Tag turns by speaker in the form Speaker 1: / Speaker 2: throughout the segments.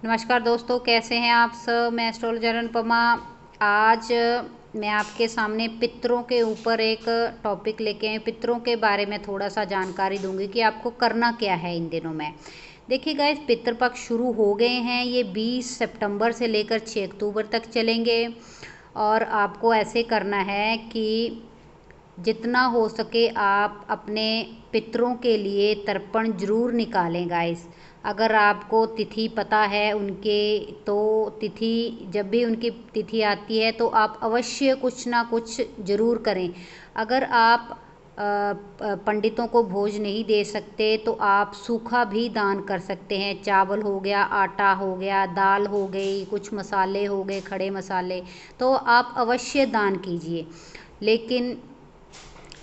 Speaker 1: नमस्कार दोस्तों, कैसे हैं आप सब। मैं एस्ट्रोलॉजर अनुपमा। आज मैं आपके सामने पितरों के ऊपर एक टॉपिक लेके आई। पितरों के बारे में थोड़ा सा जानकारी दूंगी कि आपको करना क्या है इन दिनों में। देखिए गाइस, पितृपक्ष शुरू हो गए हैं। ये 20 सितंबर से लेकर 6 अक्टूबर तक चलेंगे और आपको ऐसे करना है कि जितना हो सके आप अपने पितरों के लिए तर्पण जरूर निकालें गाइस। अगर आपको तिथि पता है उनके, तो तिथि जब भी उनकी तिथि आती है तो आप अवश्य कुछ ना कुछ ज़रूर करें। अगर आप पंडितों को भोज नहीं दे सकते तो आप सूखा भी दान कर सकते हैं। चावल हो गया, आटा हो गया, दाल हो गई, कुछ मसाले हो गए, खड़े मसाले, तो आप अवश्य दान कीजिए। लेकिन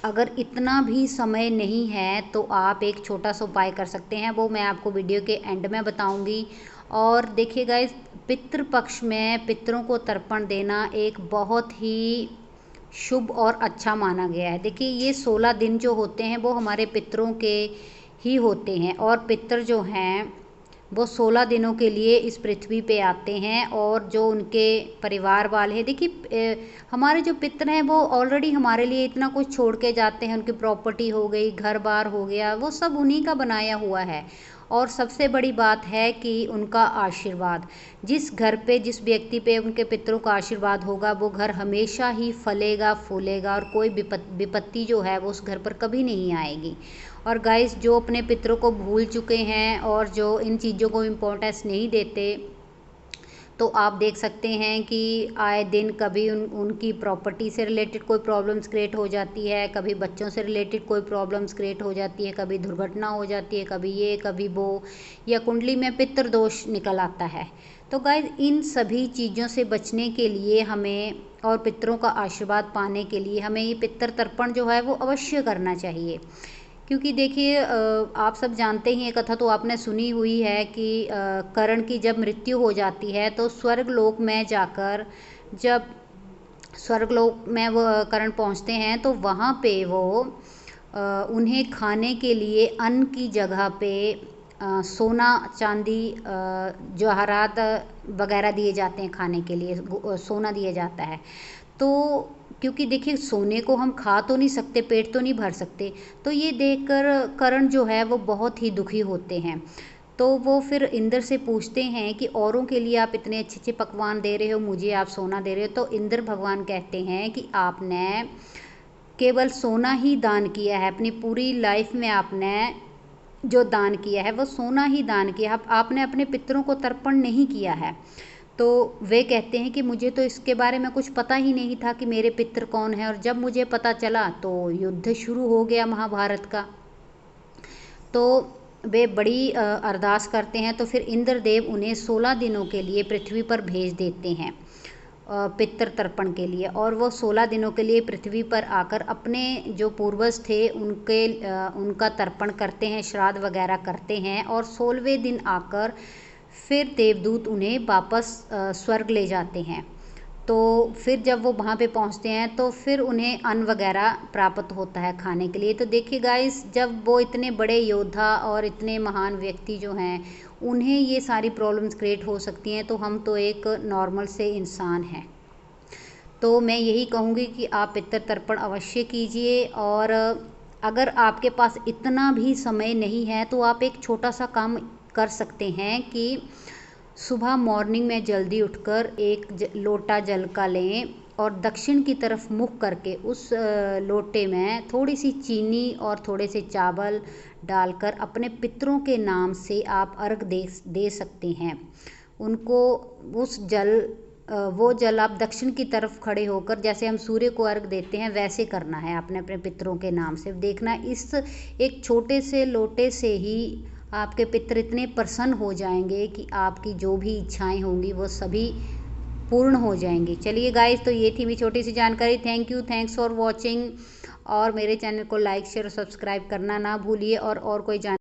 Speaker 1: अगर इतना भी समय नहीं है तो आप एक छोटा सा उपाय कर सकते हैं, वो मैं आपको वीडियो के एंड में बताऊंगी। और देखिए गाइस, पितृपक्ष में पितरों को तर्पण देना एक बहुत ही शुभ और अच्छा माना गया है। देखिए, ये 16 दिन जो होते हैं वो हमारे पितरों के ही होते हैं और पितर जो हैं वो 16 दिनों के लिए इस पृथ्वी पे आते हैं और जो उनके परिवार वाले हैं। देखिए, हमारे जो पितर हैं वो ऑलरेडी हमारे लिए इतना कुछ छोड़ के जाते हैं। उनकी प्रॉपर्टी हो गई, घर बार हो गया, वो सब उन्हीं का बनाया हुआ है। और सबसे बड़ी बात है कि उनका आशीर्वाद, जिस घर पे, जिस व्यक्ति पे उनके पितरों का आशीर्वाद होगा वो घर हमेशा ही फलेगा फूलेगा और कोई विपत्ति जो है वो उस घर पर कभी नहीं आएगी। और गाइस, जो अपने पितरों को भूल चुके हैं और जो इन चीज़ों को इम्पोर्टेंस नहीं देते, तो आप देख सकते हैं कि आए दिन कभी उनकी प्रॉपर्टी से रिलेटेड कोई प्रॉब्लम्स क्रिएट हो जाती है, कभी बच्चों से रिलेटेड कोई प्रॉब्लम्स क्रिएट हो जाती है, कभी दुर्घटना हो जाती है, कभी ये कभी वो, या कुंडली में पितृ दोष निकल आता है। तो गाइस, इन सभी चीज़ों से बचने के लिए हमें और पितरों का आशीर्वाद पाने के लिए हमें ये पितृ तर्पण जो है वो अवश्य करना चाहिए। क्योंकि देखिए, आप सब जानते ही, ये कथा तो आपने सुनी हुई है कि कर्ण की जब मृत्यु हो जाती है तो स्वर्गलोक में जाकर, जब स्वर्गलोक में वो कर्ण पहुंचते हैं तो वहाँ पे वो उन्हें खाने के लिए अन्न की जगह पे सोना चांदी जवाहरात वगैरह दिए जाते हैं। खाने के लिए सोना दिया जाता है। तो क्योंकि देखिए, सोने को हम खा तो नहीं सकते, पेट तो नहीं भर सकते, तो ये देखकर कर्ण जो है वो बहुत ही दुखी होते हैं। तो वो फिर इंद्र से पूछते हैं कि औरों के लिए आप इतने अच्छे अच्छे पकवान दे रहे हो, मुझे आप सोना दे रहे हो। तो इंद्र भगवान कहते हैं कि आपने केवल सोना ही दान किया है, अपनी पूरी लाइफ में आपने जो दान किया है वो सोना ही दान किया, आपने अपने पितरों को तर्पण नहीं किया है। तो वे कहते हैं कि मुझे तो इसके बारे में कुछ पता ही नहीं था कि मेरे पितर कौन है, और जब मुझे पता चला तो युद्ध शुरू हो गया महाभारत का। तो वे बड़ी अरदास करते हैं, तो फिर इंद्रदेव उन्हें 16 दिनों के लिए पृथ्वी पर भेज देते हैं पितृ तर्पण के लिए। और वो 16 दिनों के लिए पृथ्वी पर आकर अपने जो पूर्वज थे उनका तर्पण करते हैं, श्राद्ध वगैरह करते हैं। और 16वें दिन आकर फिर देवदूत उन्हें वापस स्वर्ग ले जाते हैं। तो फिर जब वो वहाँ पे पहुँचते हैं तो फिर उन्हें अन्न वगैरह प्राप्त होता है खाने के लिए। तो देखिए गाइस, जब वो इतने बड़े योद्धा और इतने महान व्यक्ति जो हैं, उन्हें ये सारी प्रॉब्लम्स क्रिएट हो सकती हैं, तो हम तो एक नॉर्मल से इंसान हैं। तो मैं यही कहूँगी कि आप पितृ तर्पण अवश्य कीजिए। और अगर आपके पास इतना भी समय नहीं है तो आप एक छोटा सा काम कर सकते हैं कि सुबह मॉर्निंग में जल्दी उठकर एक लोटा जल का लें और दक्षिण की तरफ मुख करके उस लोटे में थोड़ी सी चीनी और थोड़े से चावल डालकर अपने पितरों के नाम से आप अर्घ दे सकते हैं उनको। वो जल आप दक्षिण की तरफ खड़े होकर, जैसे हम सूर्य को अर्घ देते हैं वैसे करना है आपने अपने पितरों के नाम से। देखना, इस एक छोटे से लोटे से ही आपके पितर इतने प्रसन्न हो जाएंगे कि आपकी जो भी इच्छाएं होंगी वो सभी पूर्ण हो जाएंगी। चलिए गाइस, तो ये थी मेरी छोटी सी जानकारी। Thank you, thanks for watching. और मेरे चैनल को लाइक शेयर और सब्सक्राइब करना ना भूलिए। और कोई